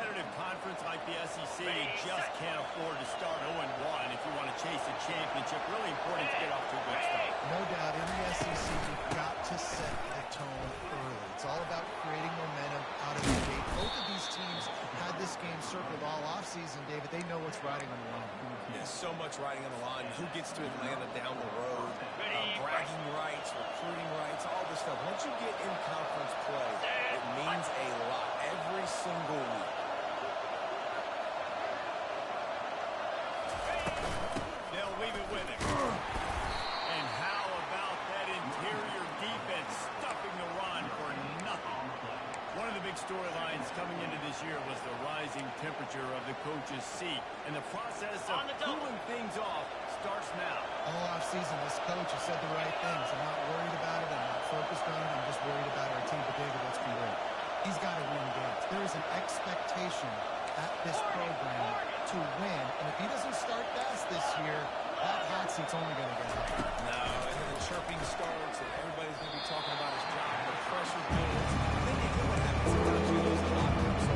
competitive conference like the SEC, you just can't afford to start 0-1 if you want to chase a championship. Really important to get off to a good start. No doubt, in the SEC, you've got to set the tone early. It's all about creating momentum out of the gate. Both of these teams had this game circled all offseason, David. They know what's riding on the line. Yeah, so much riding on the line. Who gets to Atlanta down the road? Bragging rights, recruiting rights, all this stuff. Once you get in conference play, it means a lot every single week. They'll leave it with him. And how about that interior defense stuffing the run for nothing? One of the big storylines coming into this year was the rising temperature of the coach's seat. And the process of cooling things off starts now. All offseason, this coach has said the right things. I'm not worried about it. I'm not focused on it. I'm just worried about our team. But David, let's be real. He's got to win games. There is an expectation at this program to win. And if he doesn't start fast this year, that hot seat's only going to get higher. No, and then the chirping starts, and everybody's going to be talking about his job. The pressure builds. I think you know what happens sometimes you lose a lot of them. So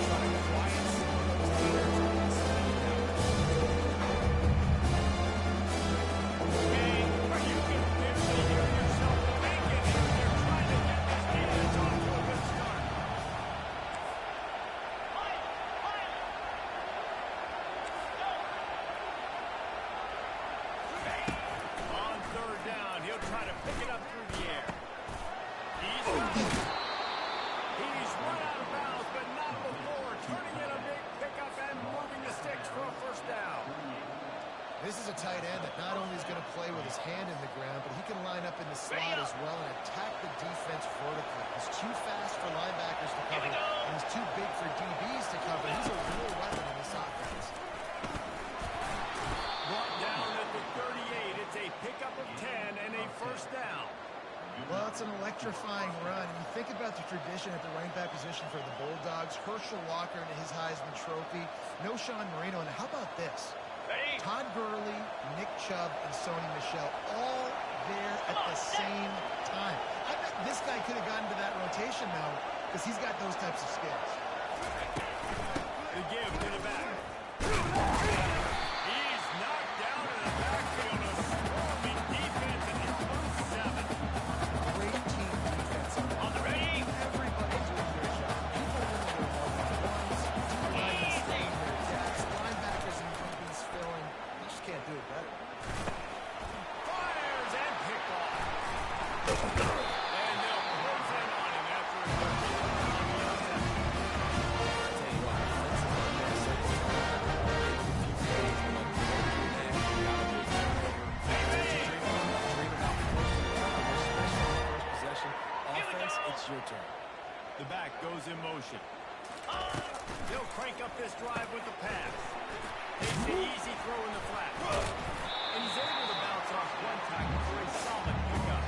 try to quiet some of those haters and speak down. Okay, you can barely hear yourself thinking if you're trying to get this defense off to a good start. On third down, he'll try to pick it up through the air. He's run out of bounds, but not before turning in a big pickup and moving the sticks for a first down. This is a tight end that not only is going to play with his hand in the ground, but he can line up in the slot as well and attack the defense vertically. He's too fast for linebackers to cover, and he's too big for DBs to cover. He's a real weapon in this offense. Brought down at the 38. It's a pickup of 10 and a first down. Well, it's an electrifying run. And you think about the tradition at the running back position for the Bulldogs. Herschel Walker and his Heisman Trophy. No Sean Marino. And how about this? Todd Gurley, Nick Chubb, and Sony Michel all there at the same time. I bet this guy could have gotten to that rotation now because he's got those types of skills. The give to the back. He's knocked down in the backfield. A swarming defense and his first 7. Great team defense on the ready. Everybody doing their job. People doing their ones. Linemen staying their jacks. Linebackers and DBs filling. You just can't do it better. Fires and picked off. And they'll close in on him after a good It's your turn. The back goes in motion. He'll crank up this drive with the pass. Takes the easy throw in the flat. And he's able to bounce off one tackle for a solid pickup.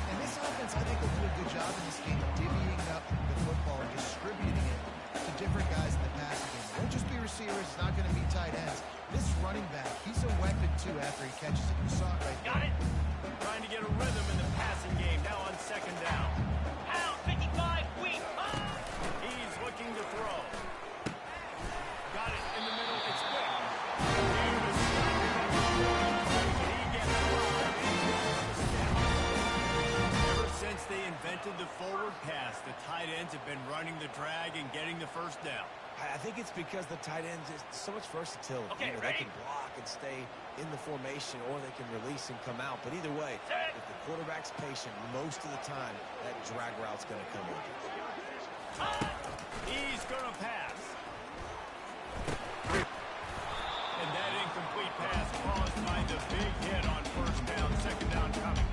And this offense, I think, will do a good job in this game of divvying up the football and distributing it to different guys in the passing game. It won't just be receivers. It's not going to be tight ends. This running back, he's a weapon, too, after he catches it. You saw it right there. Got it. Trying to get a rhythm in the passing game. Now on second down. Pound 55, weak. He's looking to throw. Got it in the middle. It's quick. Ever since they invented the forward pass, the tight ends have been running the drag and getting the first down. I think it's because the tight ends is so much versatility. Okay, you know, ready? they can block and stay in the formation, or they can release and come out. But either way, Set. if the quarterback's patient, most of the time, that drag route's going to come in. He's going to pass. And that incomplete pass caused by the big hit on first down, second down coming.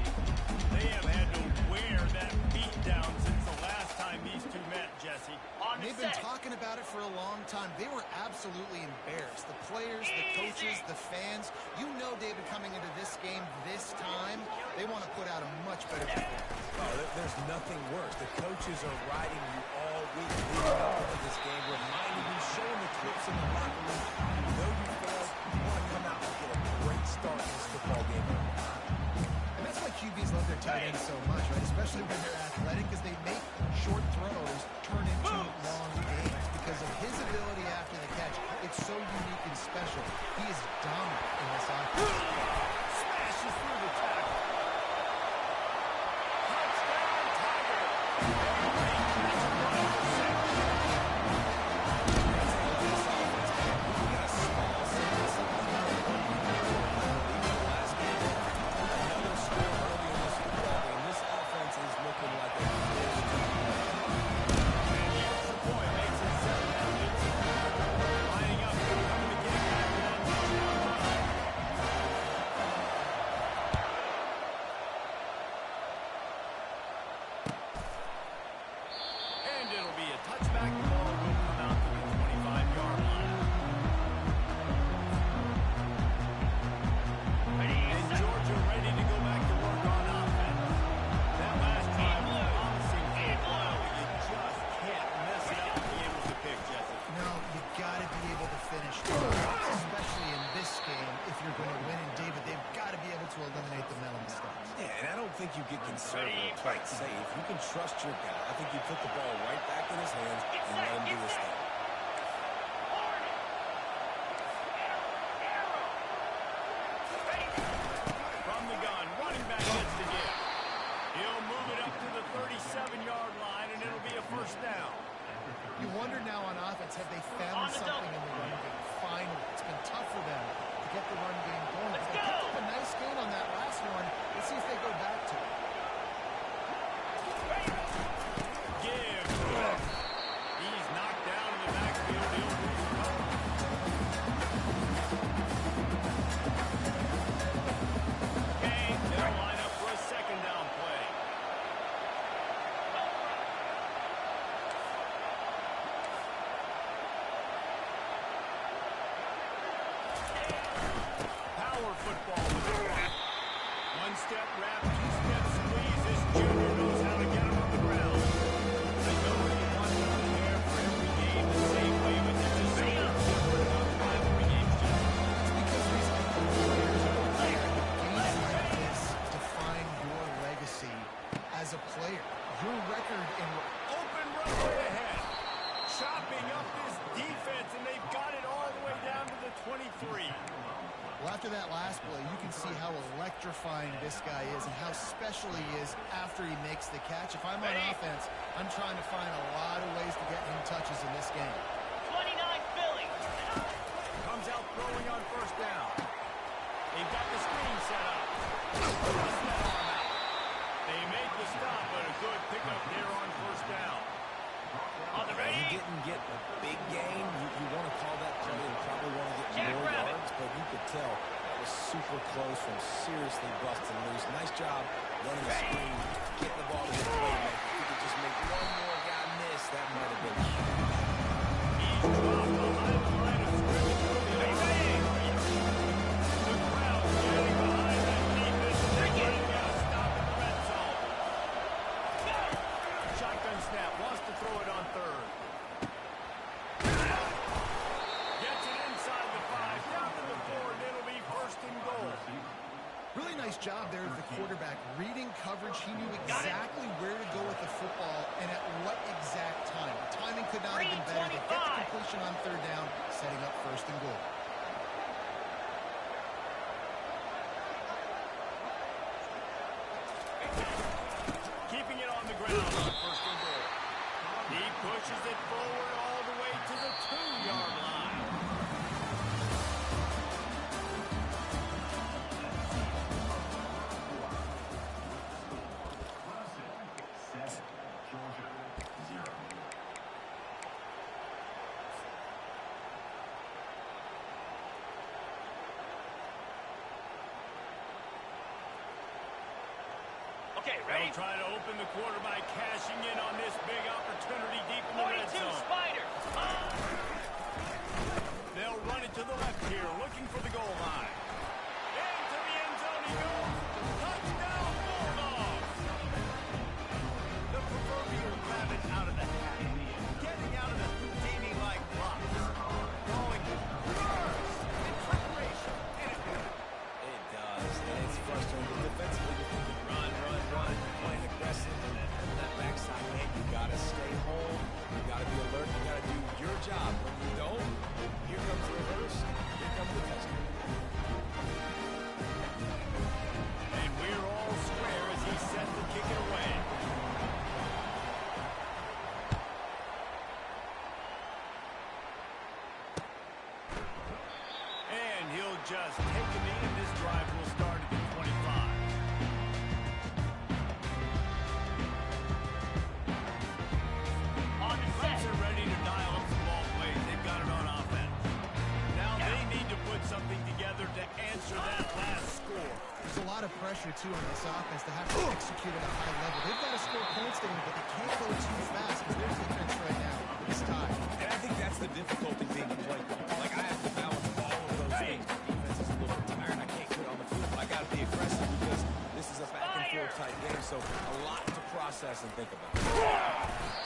They have had to wear that beat down since the last time these two met, Jesse. On the They've been set. talking about it for a long time. They were absolutely embarrassed. The players, the coaches, the fans. You know, David, coming into this game this time, they want to put out a much better performance. Oh, there's nothing worse. The coaches are riding you all week leading up into this game, reminding you, showing the clips in the locker room. You know you failed. You want to come out and get a great start in this football game. And that's why QBs love their tight ends so much, right? Especially when they're athletic, because they make short throws turn into play it safe. You can trust your guy. I think you put the ball right back in his hands and let him do his thing. From the gun, running back gets the give. He'll move it up to the 37-yard line, and it'll be a first down. You wonder now on offense, have they found something in the run game? Finally, it's been tough for them to get the run game going. They picked up a nice gain on that last one. Let's see if they go back to it. Give. He's knocked down in the backfield. He'll lose the cover. Okay, they'll line up for a second down play. Power football with the block. One step wrap, two step squeeze. This junior knows how to get him on the ground. I know you want to prepare for every game the same way, but this is so different about rivalry games, Jeff. Because these players are players. Games like this define your legacy as a player. Your record in Open run right ahead. Chopping up this defense, and they've got it all the way down to the 23. Well, after that last play, you can see how electrifying this guy is and how special he is after he makes the catch. If I'm on offense, I'm trying to find a lot of ways to get him touches in this game. 29 Philly. Comes out throwing on first down. They've got the screen set up. Toss that arm out. They make the stop, but a good pickup there on first down. On the He ready. didn't get a big gain. You want to call that play and probably want to get more yards, but you could tell that was super close from seriously busting loose. Nice job running the screen, getting the ball to the playmaker. If you could just make one more guy miss, that might have been huge. He's dropped behind the line of scrimmage early on. The crowd getting behind that defense. They're going to stop in the red zone. Shotgun snap, wants to throw it on third. Gets it inside the 5, down to the 4, and it'll be first and goal. Really nice job there of the quarterback. Reading coverage, he knew exactly where to go with the football and at what exact time. The timing could not have been better to get the completion on third down, setting up first and goal. Keeping it on the ground on first and goal. He pushes it forward all the way to the 2-yard line. Okay, ready. They'll try to open the quarter by cashing in on this big opportunity deep in the red 42 zone. Spider. They'll run it to the left here, looking for the goal line. Into the end zone he goes. Touchdown, Bulldogs! The proverbial rabbit out of the hat. Getting out of the Houdini-like blocks. Calling burst and preparation. And it works. It does, and it's frustrating. Defensively, run, playing aggressive, and that backside man, you got to stay home. You got to be alert. You got to do your job. When you don't, here comes the reverse. Here comes the touchdown. And we're all square as he's set to kick it away. And he'll just take a knee, and this drive will start at the 25. On the set. Clemson ready to dial up some ball plays. They've got it on offense. Now they need to put something together to answer that last score. There's a lot of pressure, too, on this offense to have to execute at a high level. They've got to score points today, but they can't go too fast because their defense right now is tied. And I think that's the difficulty being played. Like, I have to balance all of those things. My defense is a little bit tired. I can't quit on the field. I got to be aggressive because this is a back-and-forth type game, so a lot to process and think about.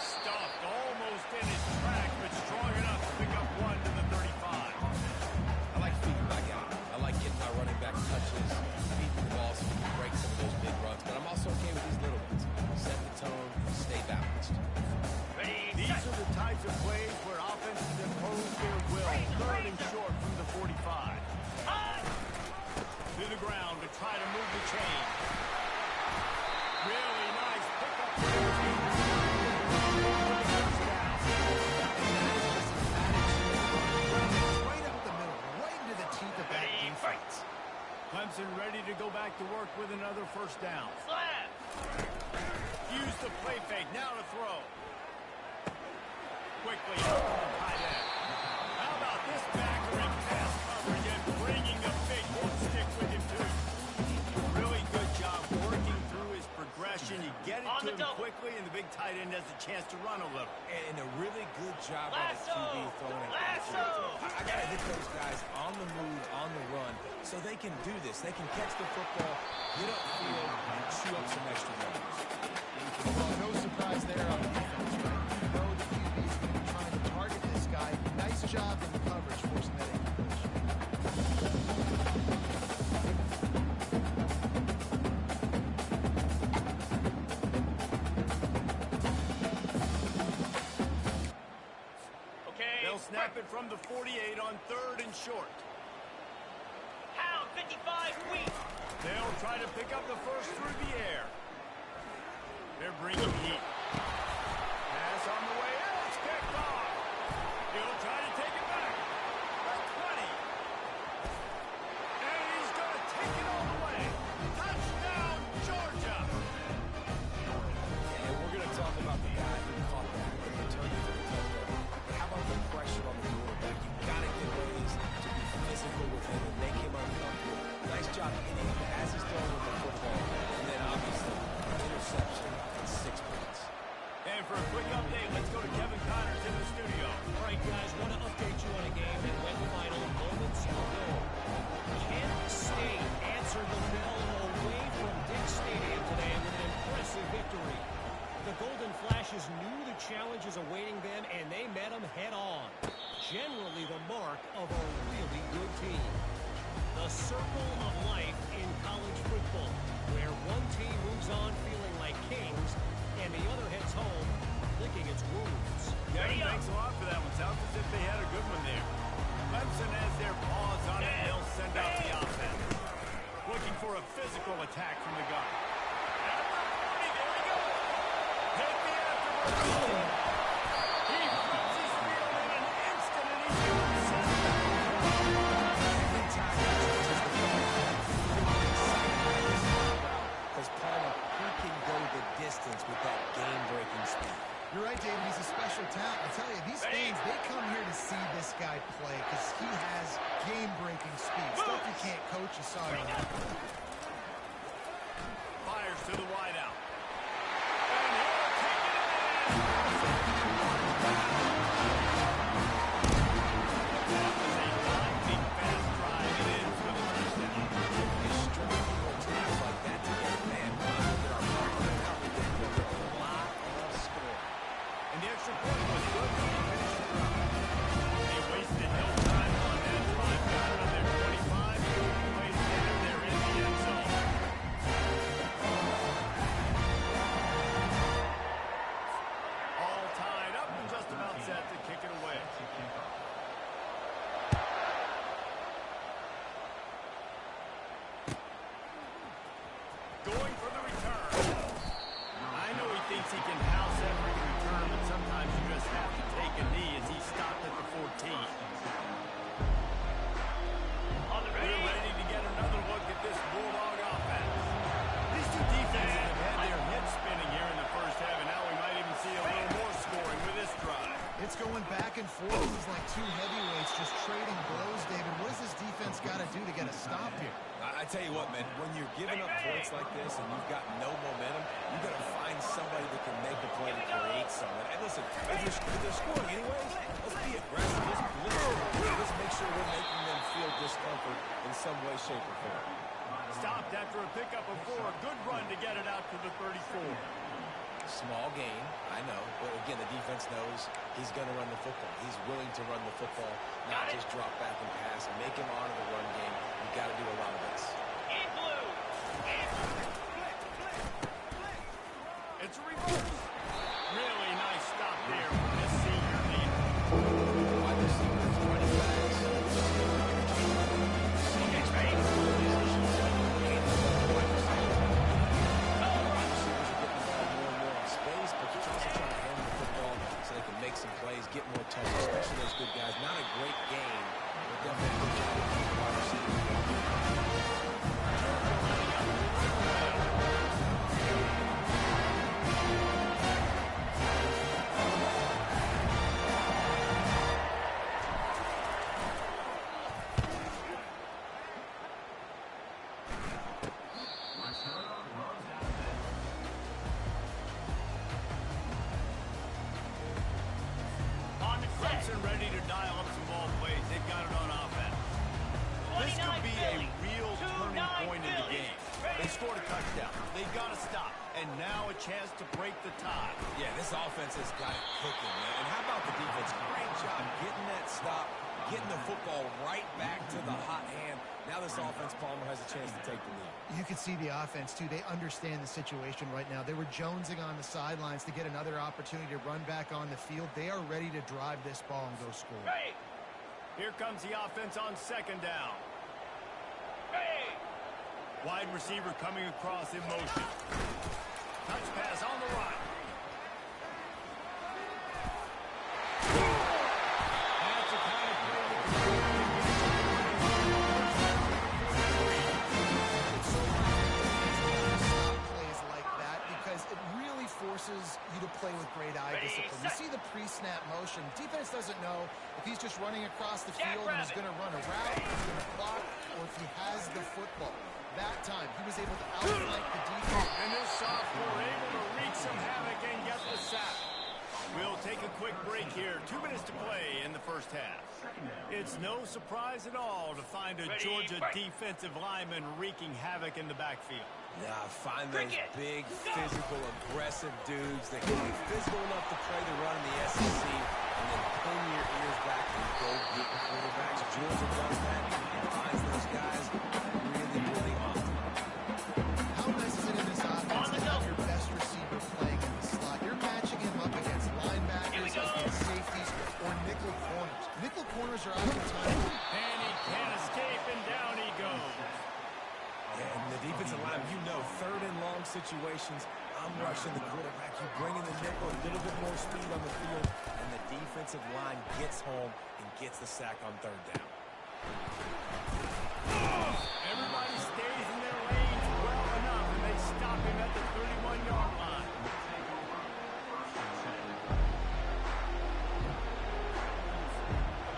Stuffed almost in his track, but strong enough to pick up one to the 35. I like feeding my guy. I like getting my running back touches, feeding the ball so he can break some of those big runs, but I'm also okay with these little ones. types of plays where offenses impose their will. Third and short from the 45. To the ground to try to move the chain. Really nice pickup. Right up the middle, right into the teeth of that defense. Clemson ready to go back to work with another first down. Slap. Use the play fake. Now to throw. Quickly out to the tight end. How about this backer in pass coverage and bringing the big hit stick with him too? Really good job working through his progression. You get it to him quickly, and the big tight end has a chance to run a little. And a really good job by the QB throwing it. I got to hit those guys on the move, on the run, so they can do this. They can catch the football, get upfield, and chew up some extra yards. Well, no surprise there on the defense, right? You know the QB is going to be trying to target this guy. Nice job in the coverage, forcing that incompletion. Okay. They'll snap it from the 48 on third and short. Pound 55 wheat. They'll try to pick up the first through the air. They're bringing heat. Pass on the way out. It's picked off. He'll try to take it back. That's 20. And he's going to take it all the way. Touchdown, Georgia. And we're going to talk about the guy who caught that and returned it to the touchdown. But how about the pressure on the quarterback? You've got to get ways to be physical with him and make him uncomfortable. Nice job hitting him as he's throwing the football. And then obviously, interception and 6 points. And for a quick update, let's go to Kevin Connors in the studio. All right, guys, want to update you on a game that went final moments ago. Kent State answered the bell away from Dick Stadium today with an impressive victory. The Golden Flashes knew the challenges awaiting them, and they met them head-on. Generally the mark of a really good team. The circle of life in college football, where one team moves on feeling like kings, and the other heads home licking its wounds. Kevin, thanks a lot for that one. Sounds as if they had a good one there. Clemson has their paws on it. They'll send out the offense. Looking for a physical attack from the gun. At the 40, there we go. Hit the afterward. He flips his field in an instant, and he's going to send it back. Every time he touches the ball, because Paul, he can go the distance with that game-breaking speed. You're right, David. He's a special talent. I tell you, these fans, they come here to see this guy play because he has game-breaking speed. Stuff you can't coach. You saw it. Fires to the wideout. And he'll take it in. That was a lightning fast drive. It ends with a touchdown. He's strong on times like that to get a man. Look at our partner now. We get a lot of score. And the extra point was good when he finished the drive. They wasted no time on that drive. Got it on their 25. Plays down there in the end zone. All tied up and just about set to kick it away. Going for the return. I know he thinks he can house every return, but sometimes you just have to take a knee as he stopped at the 14. On the We're ready to get another look at this Bulldog offense. These two defenses have had their heads spinning here in the first half, and now we might even see a little more scoring with this drive. It's going back and forth. This is like two heavyweights just trading blows, David. What does this defense got to do to get a stop here? I tell you what, man, when you're giving up points like this and you've got no momentum, you got to find somebody that can make a play to create something. And listen, if they're scoring anyways, let's be aggressive. Let's blitz. Let's make sure we're making them feel discomfort in some way, shape, or form. Stopped after a pickup of 4. Good run to get it out to the 34. Small gain, I know. But again, the defense knows he's going to run the football. He's willing to run the football, not just drop back and pass and make him honor the run game. You got to do a lot of this. in blue. It's a reverse. Really nice stop there from this senior. plays, get more touches, especially those good guys. Not a great game, but definitely a good job of keeping wide receivers. Clemson ready to dial up some ball plays. They've got it on offense. This could be a real turning point in the game. They scored a touchdown. They've got to stop. And now a chance to break the tie. Yeah, this offense has got it cooking, man. And how about the defense? Great job getting that stop, getting the football right back to the hot hand. Now this offense, Palmer, has a chance to take the lead. You can see the offense, too. They understand the situation right now. They were jonesing on the sidelines to get another opportunity to run back on the field. They are ready to drive this ball and go score. Hey! Here comes the offense on second down. Hey! Wide receiver coming across in motion. Touch pass on the run. That's a kind of play that can plays like that because it really forces you to play with great eye discipline. You see the pre-snap motion. Defense doesn't know if he's just running across the field and he's going to run a route, he's going to block, or if he has the football. That time, he was able to outflank the defense. And this sophomore able to wreak some havoc and get the sack. We'll take a quick break here. 2 minutes to play in the first half. It's no surprise at all to find a Georgia defensive lineman wreaking havoc in the backfield. Yeah, find those big, physical, aggressive dudes that can be physical enough to play the run in the SEC and then pull your ears back and go get the quarterbacks. Georgia does that and finds those guys really, really often. How nice is it in this offense to have your best receiver playing in the slot? You're matching him up against linebackers, against safeties, or nickel corners. Nickel corners are oftentimes... And he can't escape, and down he goes. Yeah, and the defensive line, you know, third and long situations, I'm rushing the quarterback. You bring in the nickel, a little bit more speed on the field, and the defensive line gets home and gets the sack on third down. Everybody stays in their lanes well enough, and they stop him at the 31-yard line.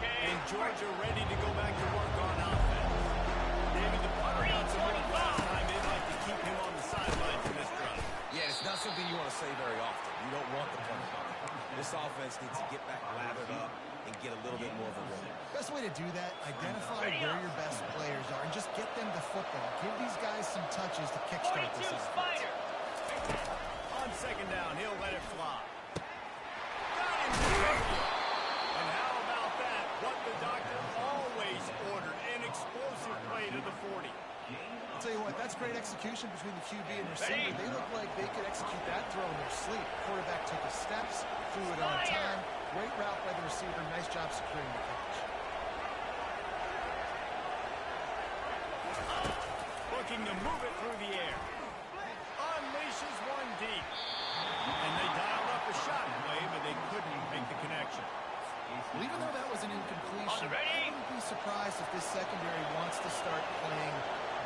And Georgia ready to go back to work on offense. David, the punter got some work last time. They'd like to keep him on the sideline for this drive. Yeah, it's not something you want to say very often. You don't want the punter. This offense needs to get back lathered up and get a little bit more of a rhythm. Best way to do that, identify where your best players are and just get them the football. Give these guys some touches to kickstart this offense. On second down, he'll let it fly. Got him to And how about that? What the doctor always ordered, an explosive play to the 40. I'll tell you what, that's great execution between the QB and receiver. They look like they could execute that throw in their sleep. Quarterback took his steps, threw it on time. Great route by the receiver. Nice job securing the catch. Looking to move it through the air. Unleashes one deep. And they dialed up a shot play, but they couldn't make the connection. Well, even though that was an incompletion, I wouldn't be surprised if this secondary wants to start playing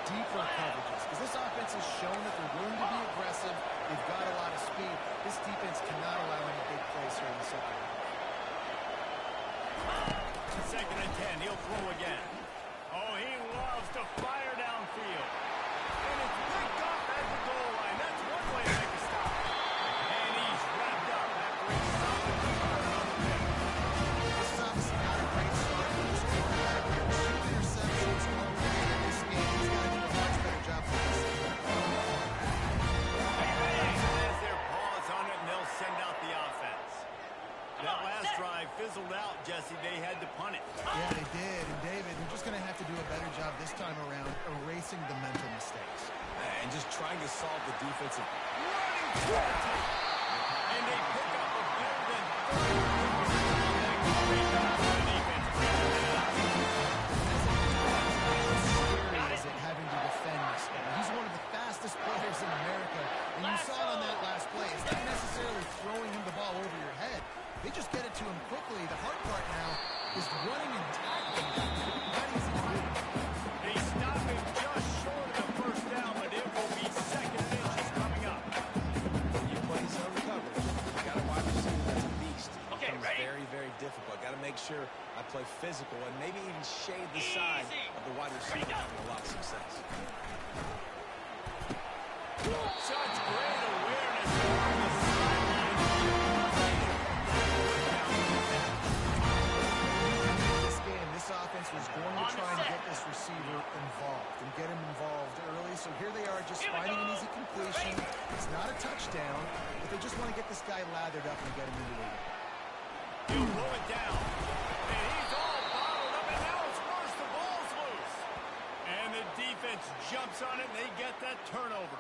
deeper coverages. Because this offense has shown that they're willing to be aggressive. They've got a lot of speed. This defense cannot allow any big plays here in the second half. Second and 10, he'll throw again. Oh, he loves to fire downfield. And it's picked up at the goal line. That's one way to make a stop. And he's wrapped up after a solid return on the pick. This is obviously not a great start for this quarterback here. 2 interceptions already in this game. He's got to do a much better job for this season. Has their paws on it, and they'll send out the offense. That last drive fizzled out, Jesse. They had to punt it. Yeah, they did. And David, they're just going to have to do a better job this time around erasing the mental mistakes. And just trying to solve the defensive. And they pick up a better than 30. Is it having to defend this guy? He's one of the fastest players in America. And you saw it on that last play. It's not necessarily throwing him the ball over your head. They just get it to him quickly, is running and tackling. Not easy to do. They stop him just short of the first down, but it will be second and inches coming up. You play zone coverage. You got to watch receiver that's a beast. Okay, It becomes ready? very, very difficult. Got to make sure I play physical and maybe even shade the side of the wide receiver having a lot of success. Such great awareness on the sideline. This game, this offense was going to try and get this receiver involved and get him involved early. So here they are just finding an easy completion. It's not a touchdown, but they just want to get this guy lathered up and get him into the game. He'll pull it down. And he's all bottled up, and now it's worse. The ball's loose. And the defense jumps on it, and they get that turnover.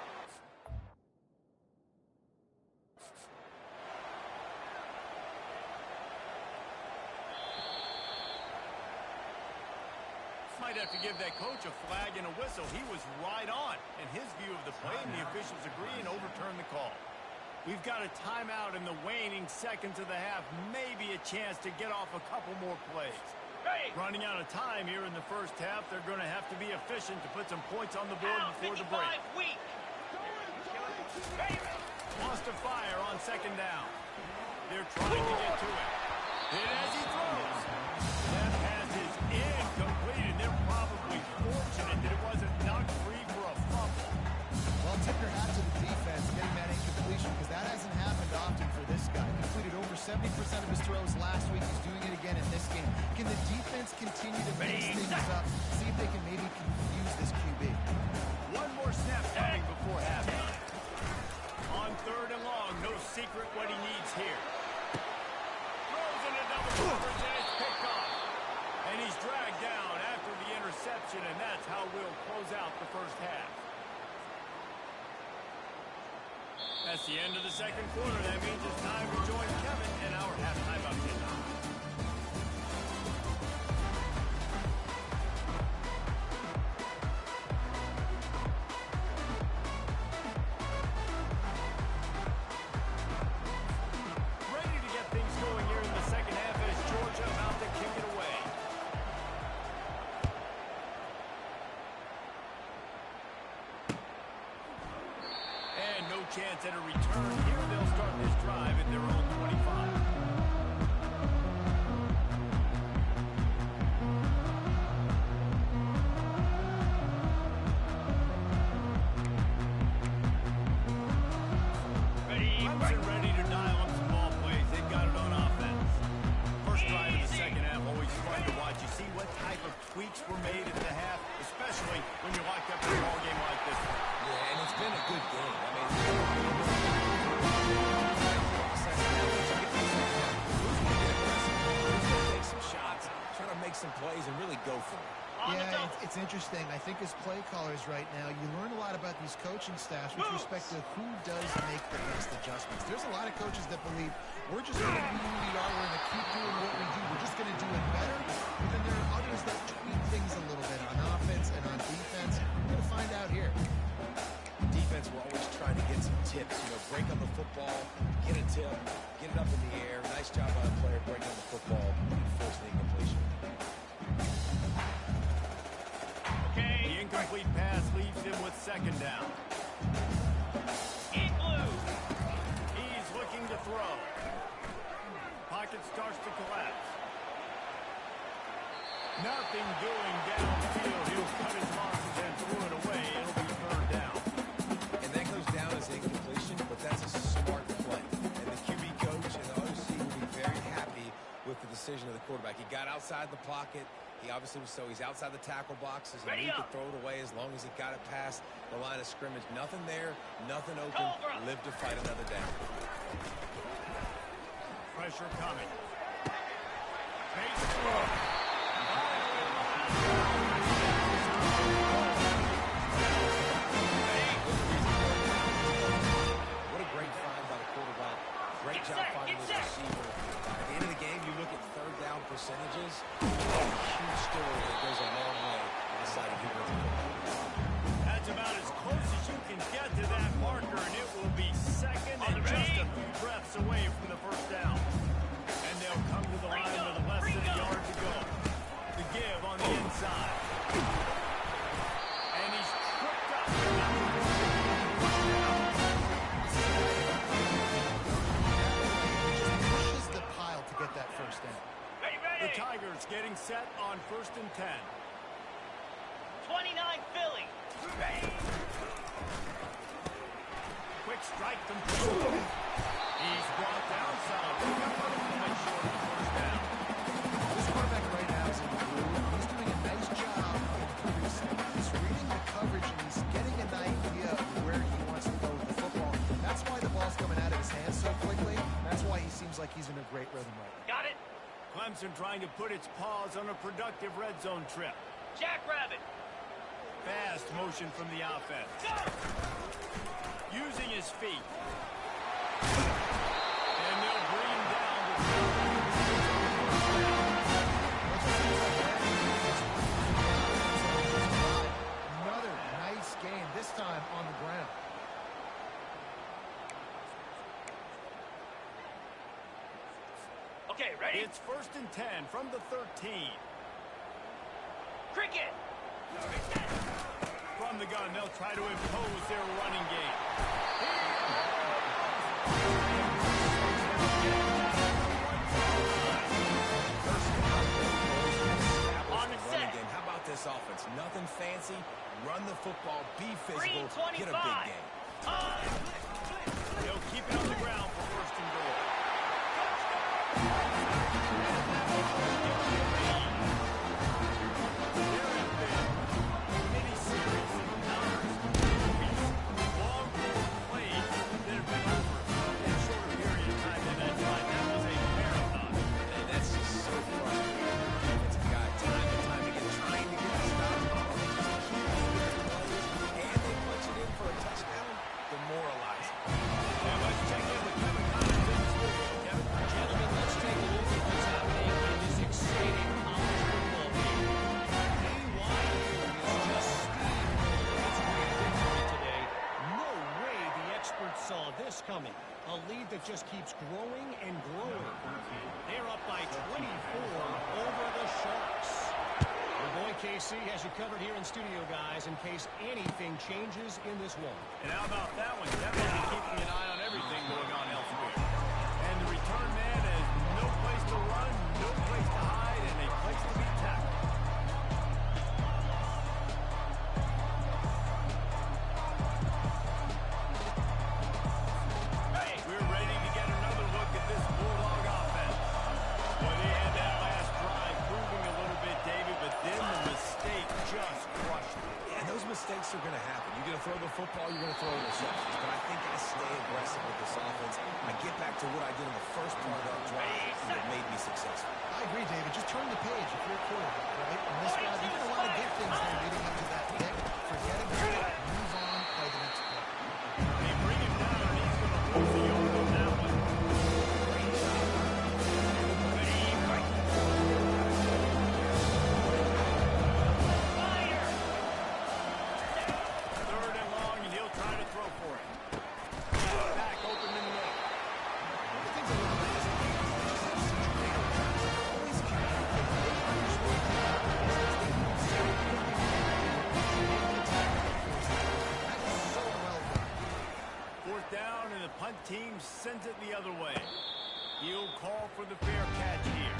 Might have to give that coach a flag and a whistle. He was right on in his view of the play, and the officials agree and overturn the call. We've got a timeout in the waning seconds of the half. Maybe a chance to get off a couple more plays. Ready? Running out of time here in the first half. They're going to have to be efficient to put some points on the board Down before the 55 break. weak. Ready? Lost a fire on second down. They're trying to get to it. And as he throws, that pass is incomplete, and they're probably fortunate that it wasn't knocked free for a fumble. Well, tip your hat to the defense getting that incompletion because that hasn't happened often for this guy. Completed over 70% of his throws last week. He's doing it again in this game. Can the defense continue to mix things up? See if they can maybe confuse this QB. One more snap coming before halftime. On third and long, no secret what he needs here. Throws into double coverage, and it's picked off. And he's dragged down after the interception, and that's how we'll close out the first half. That's the end of the second quarter. That means it's time to join Kevin and our halftime update. Ready to get things going here in the second half as Georgia about to kick it away. And no chance at a return here. They'll start this drive at their own 25. Ready? Clemson ready to dial up some ball plays. They've got it on offense. First drive of the second half, always fun to watch. You see what type of tweaks were made at the half, especially when you're locked up in a ball game like this one. Yeah, and it's been a good game. I mean, take some shots, trying to make some plays, and really go for it. Yeah, it's interesting. I think as play callers right now, you learn a lot about these coaching staffs with respect to who does make the best adjustments. There's a lot of coaches that believe we're just going to be who we are. We're going to keep doing what we do. We're just going to do it better. But then there are others that tweak things a little bit on offense and on defense. We're going to find out here. Defense will always try to get some tips. You know, break on the football, get a tip, get it up in the air. Nice job by the player breaking on the football and force the incompletion. The incomplete pass leaves him with second down. In blue. He's looking to throw. Pocket starts to collapse. Nothing doing downfield. He'll cut his losses and throw it away. It'll be third down. And that goes down as incompletion, but that's a smart play. And the QB coach and the OC will be very happy with the decision of the quarterback. He got outside the pocket. He obviously was he's outside the tackle boxes, and he could throw it away as long as he got it past the line of scrimmage. Nothing there, nothing open. Live to fight another day. Pressure coming. Face throw. What a great find by the quarterback. Great job finding his receiver. At the end of the game, you look at third down percentages. A huge story that goes a long way on the side of who wins the football. That's about as close as you can get to that marker, and it will be second and just a few breaths away from the first down. And they'll come to the line with less than a yard to go. extent. The Tigers getting set on 1st and 10. 29 Philly. Quick strike complete. He's brought down solid. Make sure of the first down. This quarterback right now is in the blue. He's doing a nice job of producing. He's reading the coverage and he's getting an idea of where he wants to go with the football. That's why the ball's coming out of his hands so quickly. That's why he seems like he's in a great rhythm right now. Got it. Clemson trying to put its paws on a productive red zone trip. Jackrabbit. Fast motion from the offense. Go. Using his feet. And they'll bring him down. Another nice game, this time on the ground. Okay, ready? It's 1st and 10 from the 13. Cricket. From the gun, they'll try to impose their running game. On the set. Game. How about this offense? Nothing fancy. Run the football. Be physical. Get a 325. big game. They'll keep it on the ground for 1st and goal. There have been many series, numbers, movies, long plays that have been over in a shorter period of time than that's why that was a marathon. And that's just so frustrating. It's a guy time and time again trying to get a stop. They just keep moving plays, and they punch it in for a touchdown. Demoralizing. And let's check in with Kevin Collins in the studio. Kevin? Gentlemen, let's take a look at what's happening in this exciting college football game. BYU is just steamrolling its way to victory today. No way the experts saw this coming. A lead that just keeps growing and growing. They're up by 24 over the Sharks. Your boy KC has you covered here in studio, guys, in case anything changes in this one. And how about that one? Definitely keeping an eye on everything going on elsewhere. And the return man has no place to run, no place to hide, and a place to be tackled. Hey, we're ready to get another look at this Bulldog offense. Well, they had that last drive proving a little bit, David, but then the mistake just crushed them. Yeah, those mistakes are going to happen. You're going to throw the football, you're going to throw interceptions. But I think I stay aggressive with this offense. I get back to what I did in the first part of that drive that made me successful. I agree, David. Just turn the page if you're a quarterback, right? And this guy, there's been a lot of good things there leading up to that pick. Forget about it. Move on, play the next play. They bring him down, and he's going to lose the yoke on that one. Great job. Good aim. Fire. 3rd and long, and he'll try to throw for it. Back open in the middle. One of the things I love about this game is they just have such great offense. Always communicate. They understand that is so well done. 4th down, and the punt team sends it the other way. He'll call for the fair catch here.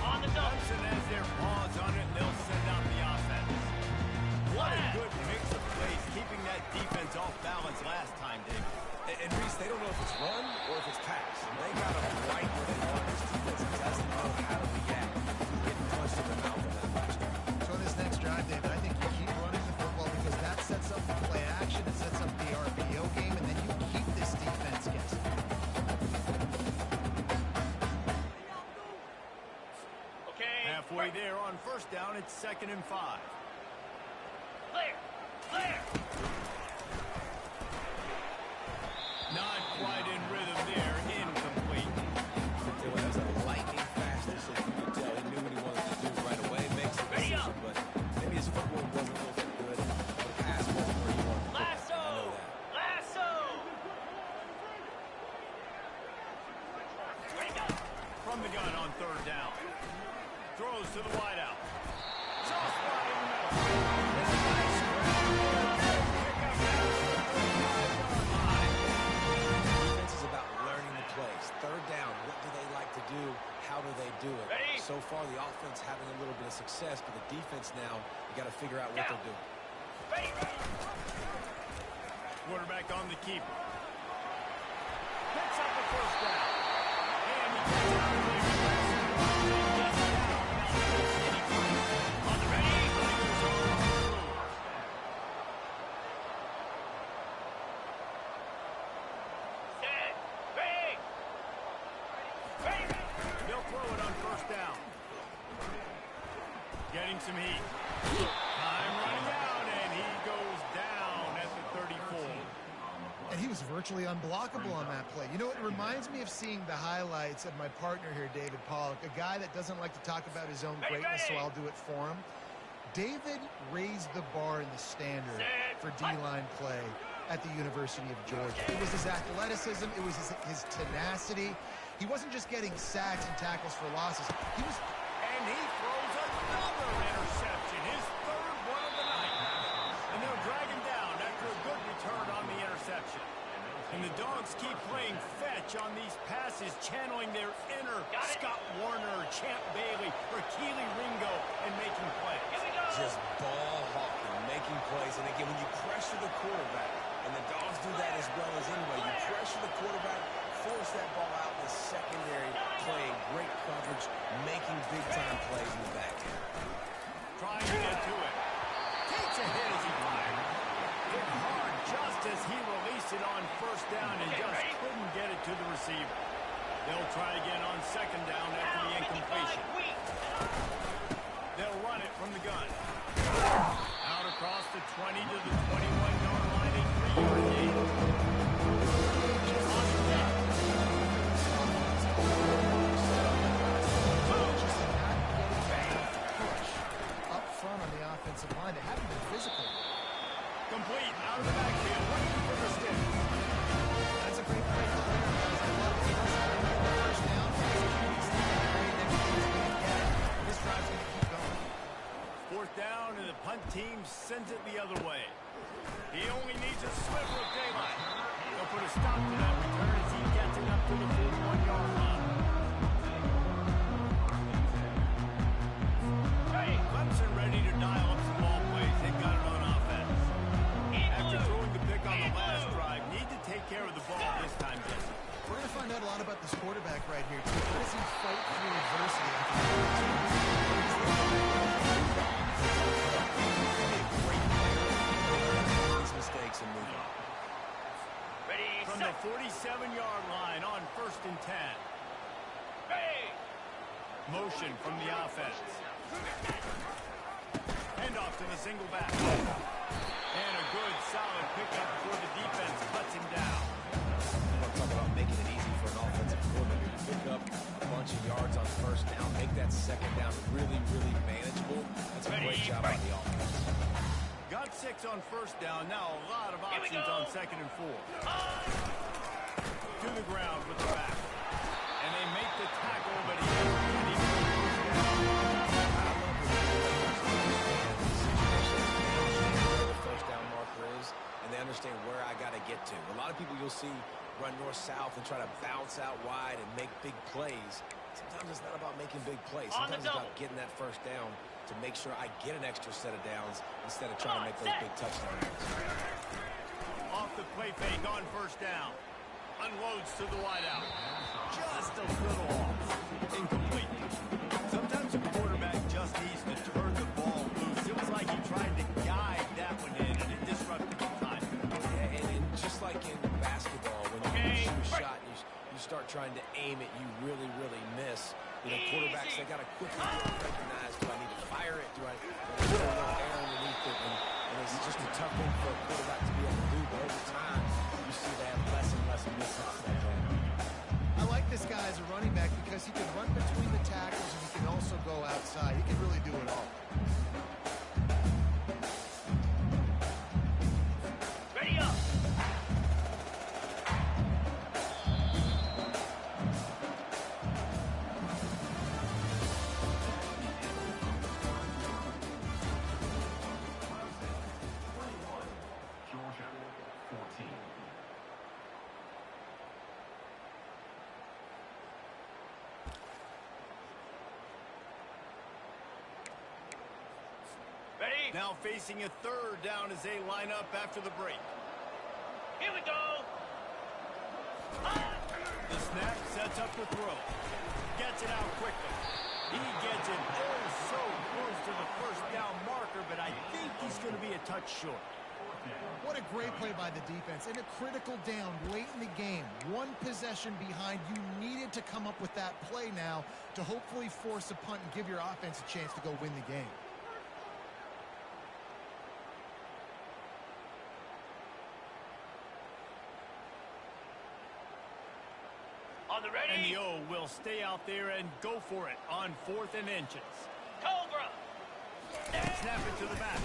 On the double. Clemson has their paws on it, and they'll send out the offense. What a good mix of plays, keeping that defense off balance last time, Dave. And Reese, they don't know if it's run or if it's pass. They got them right where they want. This defense doesn't know how to react. Getting punched in the mouth on that last drive. So in this next drive, David, I think you keep running the football because that sets up the play action, it sets up the RPO game, and then you keep this defense guessing. Okay. Halfway there on 1st down, it's 2nd and 5. Clear. Clear. Not quite in rhythm there, incomplete. That was a lightning fast decision. You could tell he knew what he wanted to do right away. Makes a Ready decision, up. but maybe his footwork wasn't a little bit good. The pass wasn't where he wanted to put it. I Lasso. know that. Lasso. Ready go. From the gun on 3rd down. Throws to the wideout. Soft spot in the offense having a little bit of success, but the defense now, you got to figure out what they're doing. Quarterback on the keeper. Picks up the first down. And he gets out of there. On the ready. Set. Bang. Bang. They'll throw it on first down. Getting some heat. Time running out, and he goes down at the 34. And he was virtually unblockable on that play. You know, it reminds me of seeing the highlights of my partner here, David Pollock, a guy that doesn't like to talk about his own greatness, so I'll do it for him. David raised the bar in the standard for D-line play at the University of Georgia. It was his athleticism. It was his tenacity. He wasn't just getting sacks and tackles for losses. He was... And he throws another interception, his third one of the night. And they'll drag him down after a good return on the interception. And the Dogs keep playing fetch on these passes, channeling their inner Scott Warner, Champ Bailey, or Keely Ringo, and making plays. Just ball hawking, making plays. And again, when you pressure the quarterback, and the Dogs do that as well as anybody, you pressure the quarterback, force that ball out in the secondary, playing great coverage, making big-time plays in the back end. Trying to get to it. Takes a hit as he fired. Hit hard just as he released it on first down and just couldn't get it to the receiver. They'll try again on second down after the incompletion. They'll run it from the gun. Out across the 20 to the 21-yard line, a 3-yard gain. On the deck. up front on the offensive line. They haven't been physical. Complete out of the backfield, looking for the stick. That's a great play for the first down. This drive's going to keep going. Fourth down, and the punt team sends it the other way. He only needs a sliver of daylight. They'll put a stop to that return as he gets it up to the 41-yard line. Clemson ready to dial up some ball plays. They've got it on offense. After throwing the pick on the last drive, need to take care of the ball this time, Jesse. We're going to find out a lot about this quarterback right here, too. How does he fight through adversity? These mistakes and move on. Ready, From the 47-yard line on first and 10. bang. Motion from the offense. Hand off to the single back. And a good, solid pickup for the defense. Cuts him down. You want to talk about making it easy for an offensive coordinator to pick up a bunch of yards on first down, make that second down really, really manageable. That's a great job by the offense. Got 6 on first down. Now a lot of options on second and 4. To the ground with the back. And they make the tackle, but he First down marker is, and they understand where I got to get to. A lot of people you'll see run north-south and try to bounce out wide and make big plays. Sometimes it's not about making big plays. Sometimes it's about getting that first down to make sure I get an extra set of downs instead of trying to make those big touchdowns. off the play fake on first down. Unloads to the wideout. Just a little off. Incomplete. Sometimes a quarterback just needs to turn the ball loose. It was like he tried to guide that one in, and it disrupted the time. Yeah, and just like in basketball, when you shoot a shot and you start trying to aim it, you really, really miss. You know, quarterbacks, they got to quickly recognize, do I need to fire it? Do I put a little air underneath it? And it's just a tough thing for a quarterback to be able to do. But over time, you see they have less and less misses like that. I like this guy as a running back because he can run between the tackles and he can also go outside. He can really do it all. Ready up. Now facing a third down as they line up after the break. Here we go. The snap sets up the throw. Gets it out quickly. He gets it so close to the first down marker, but I think he's going to be a touch short. What a great play by the defense. In a critical down late in the game, one possession behind, you needed to come up with that play now to hopefully force a punt and give your offense a chance to go win the game. On the ready. And the O will stay out there and go for it on 4th and inches. Cobra. Snap it to the back.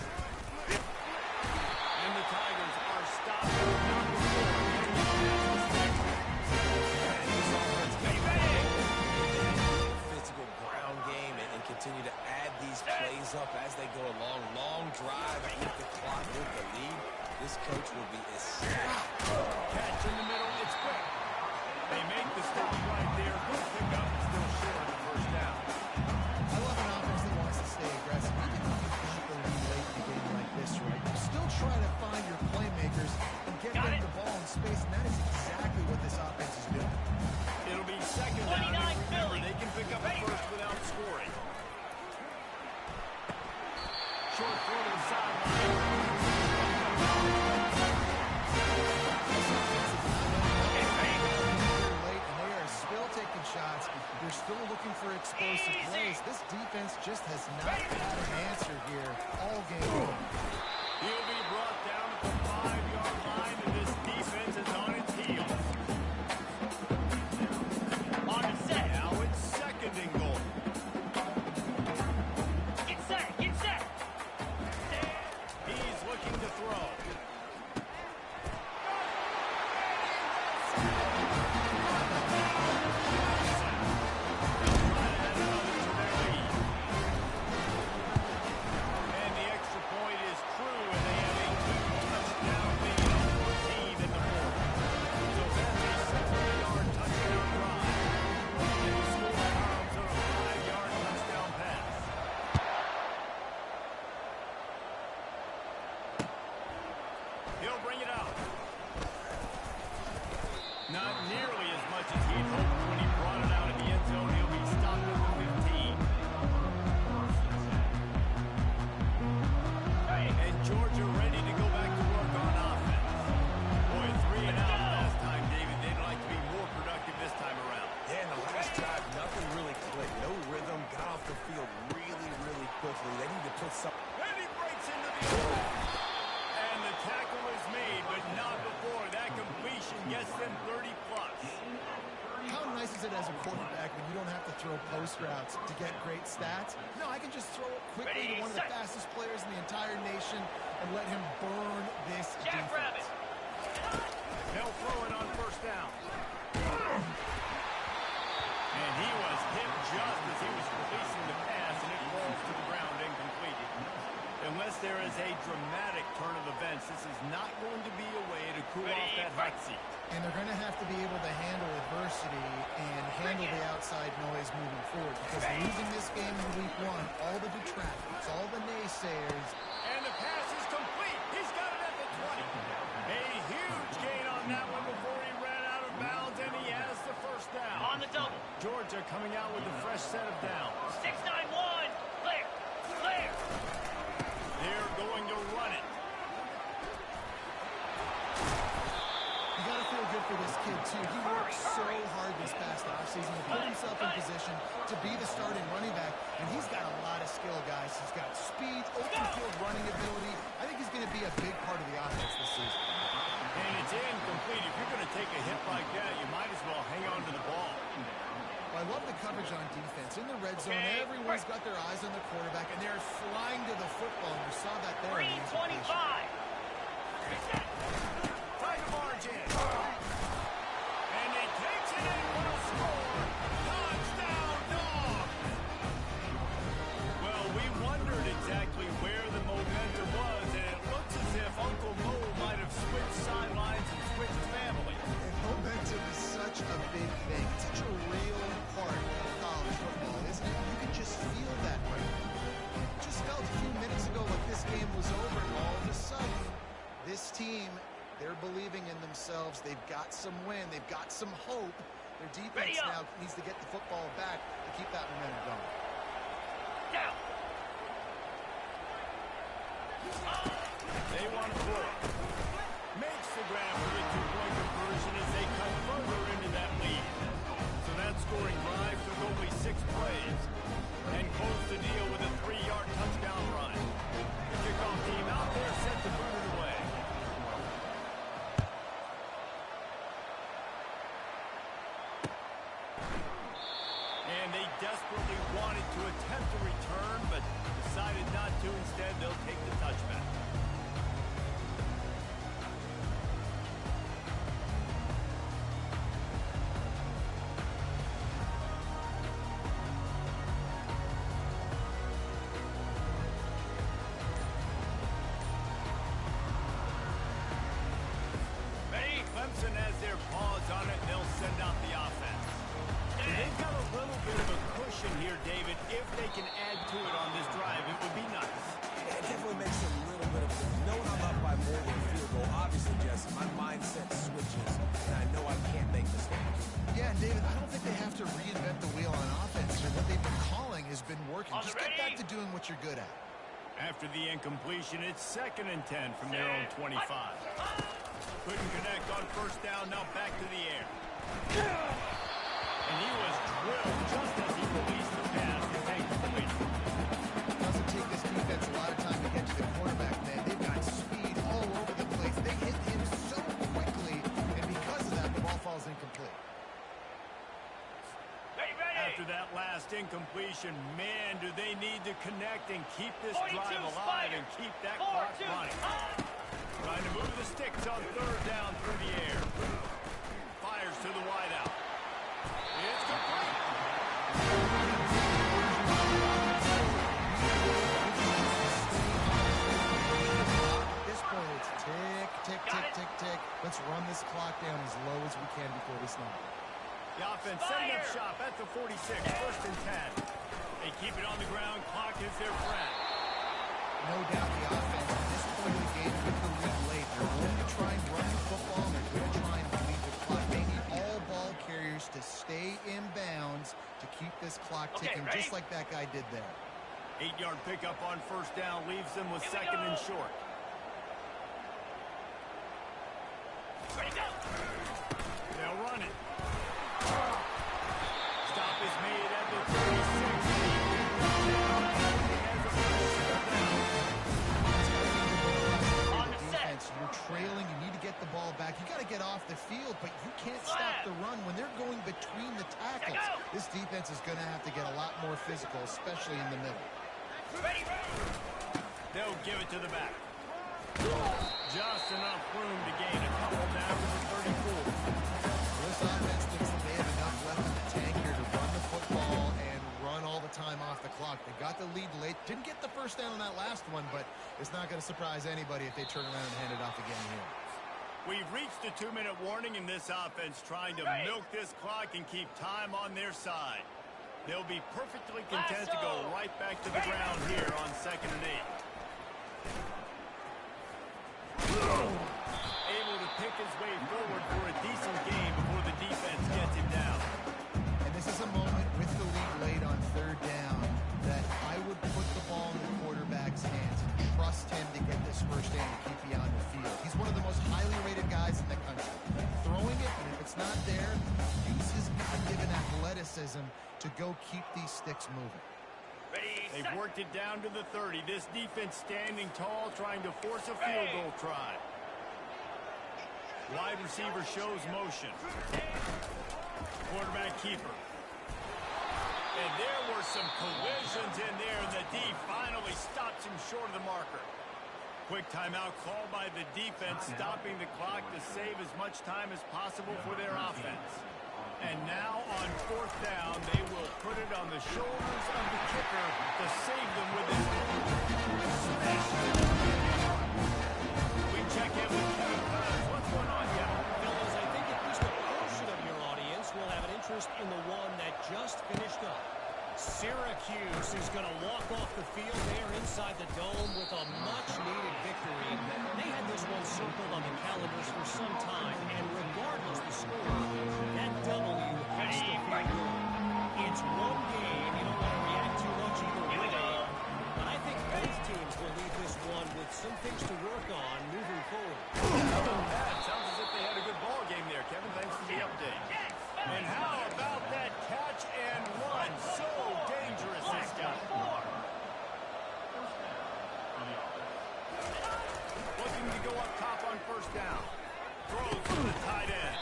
And the Tigers are stopped. Physical ground game and continue to add these plays up as they go along. Long drive, keep the clock with the lead. This coach will be ecstatic. Catch in the middle. It's quick. They make the stop right there. Good pickup. Still short of the first down. I love an offense that wants to stay aggressive. Even if you've got the lead late in a game like this, right? You still try to find your playmakers and get them the ball in space, and that is exactly what this offense is doing. It'll be second down. Remember, they can pick up a first without scoring. Short throw to the sideline. Taking shots. You're still looking for explosive plays. This defense just has not had an answer here all game long. He'll be brought down at the 5-yard line, and this defense is on its heels. On the set. Now it's second and goal. Get set. Get set. He's looking to throw. He'll bring it out. Not nearly as much as he'd hoped when he brought it out of the end zone. He'll be stopped at the 15. And Georgia ready to go back to work on offense. Boy, 3 and out last time, David. They'd like to be more productive this time around. Yeah, in the last drive, nothing really clicked. No rhythm. Got off the field really, really quickly. They need to put some... And he breaks into the open. And the tackle is made, but not before. That completion gets them 30-plus. How nice is it as a quarterback when you don't have to throw post routes to get great stats? No, I can just throw it quickly to one of the fastest players in the entire nation and let him burn this defense. They'll throw it on first down. And he was hit just as he was releasing the pass, and it falls to the ground incomplete. Unless there is a dramatic turn of events, this is not going to be a way to cool off that hot seat. And they're going to have to be able to handle adversity and handle the outside noise moving forward, because losing this game in week 1, all the detractors, all the naysayers. And the pass is complete. He's got it at the 20. A huge gain on that one before he ran out of bounds, and he has the first down. On the double. Georgia coming out with a fresh set of downs. 6-9-1. Clear. Clear. They're going to run it. You got to feel good for this kid, too. He worked so hard this past offseason to put himself in position to be the starting running back, and he's got a lot of skill, guys. He's got speed, open field running ability. I think he's going to be a big part of the offense this season. And it's incomplete. If you're going to take a hit like that, you might as well hang on to the ball. Well, I love the coverage on defense. In the red zone, everyone's got their eyes on the quarterback, and they're flying to the football. And you saw that there. 3:25. Tiger margin. And he takes it in for a score. Touchdown, Dogs. Well, we wondered exactly where the momentum was, and it looks as if Uncle Mo might have switched sidelines and switched family. And momentum is such a big thing. It's such a real part of college football, isn't it? You can just feel that right now. Just felt a few minutes ago like this game They're believing in themselves. They've got some wind. They've got some hope. Their defense now needs to get the football back to keep that momentum going. Down. They want to pull. Makes the grab for the two-point conversion as they come further into that lead. So that scoring drive took only 6 plays and closed the deal with a 3-yard touchdown run. The kickoff team out there set to boot it away. And they desperately wanted to attempt a return, but decided not to. Instead, they'll take the touchback. Clemson has their paws on it. They'll send out the offense. And they've got a little bit of a cushion here, David. If they can add to it on this drive, it would be nice. It definitely makes a little bit of a difference. Knowing I'm up by more than a field goal, obviously, Jesse, my mindset switches, and I know I can't make mistakes. Yeah, and David, I don't think they have to reinvent the wheel on offense. What they've been calling has been working. Just get back to doing what you're good at. After the incompletion, it's 2nd and 10 from their own 25. Couldn't connect on first down, now back to the air. And he was drilled just as he released the pass to take the lead. It doesn't take this defense a lot of time to get to the quarterback, man. They've got speed all over the place. They hit him so quickly, and because of that, the ball falls incomplete. After that last incompletion, man, do they need to connect and keep this drive alive and keep that clock running. Trying to move the sticks on 3rd down through the air. Fires to the wideout. It's complete. At this point, it's tick, tick, tick, tick, tick. Let's run this clock down as low as we can before we snap it. The offense setting up shop at the 46, 1st and 10. They keep it on the ground. Clock is their friend. No doubt the offense at this point in the game with the lead late. They're going to try and run the football, and they're going to try and bleed the clock. They need all ball carriers to stay in bounds to keep this clock ticking, just like that guy did there. 8-yard pickup on 1st down leaves them with 2nd and short. Ready, go. They'll run it. Stop is made at the 36. You're trailing. You need to get the ball back. You got to get off the field, but you can't stop the run when they're going between the tackles. This defense is going to have to get a lot more physical, especially in the middle. Ready. They'll give it to the back. Just enough room to gain a couple down to the 34. This offense thinks that they have enough left in the tank here to run the football and run all the time off the clock. They got the lead late. Didn't get the first down on that last one, but it's not going to surprise anybody if they turn around and hand it off again here. We've reached the 2-minute warning, and this offense trying to milk this clock and keep time on their side. They'll be perfectly content to go right back to the ground here on 2nd and 8. Able to pick his way forward for a decent game before the defense gets him down. And this is a moment with the lead late on 3rd down that I would put the ball in the quarterback's hands and trust him to get this first down to keep you on the field. He's one of the most highly rated guys in the country. Throwing it, and if it's not there, use his God-given athleticism to go keep these sticks moving. They've worked it down to the 30. This defense standing tall, trying to force a field goal try. Wide receiver shows motion. Quarterback keeper. And there were some collisions in there, and the D finally stops him short of the marker. Quick timeout called by the defense, stopping the clock to save as much time as possible for their offense. And now on 4th down, they will put it on the shoulders of the kicker to save them with this smash. We check in with Kevin Perez. What's going on, Kevin? Fellas, I think at least a portion of your audience will have an interest in the one that just finished up. Syracuse is going to walk off the field there inside the dome with a much-needed victory. They had this one circled on the calendars some time, and regardless the score, that W has to feel good. It's one game. You don't want to react too much either way. But I think both teams will leave this one with some things to work on moving forward. That sounds as if they had a good ball game there, Kevin. Thanks for the update. And how about that catch and run? So dangerous, this guy. Looking to go up top on first down. Throws to the tight end.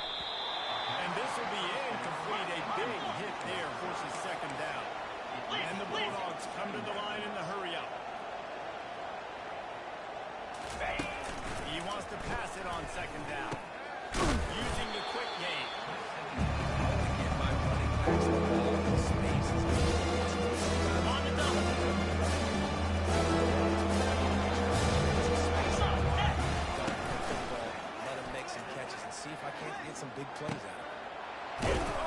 And this will be incomplete. A big hit there forces second down. And the Bulldogs come to the line in the hurry-up. He wants to pass it on second down. Using the quick game. Get my running backs the ball in space. On the double. Let him make some catches and see if I can't get some big plays out of it.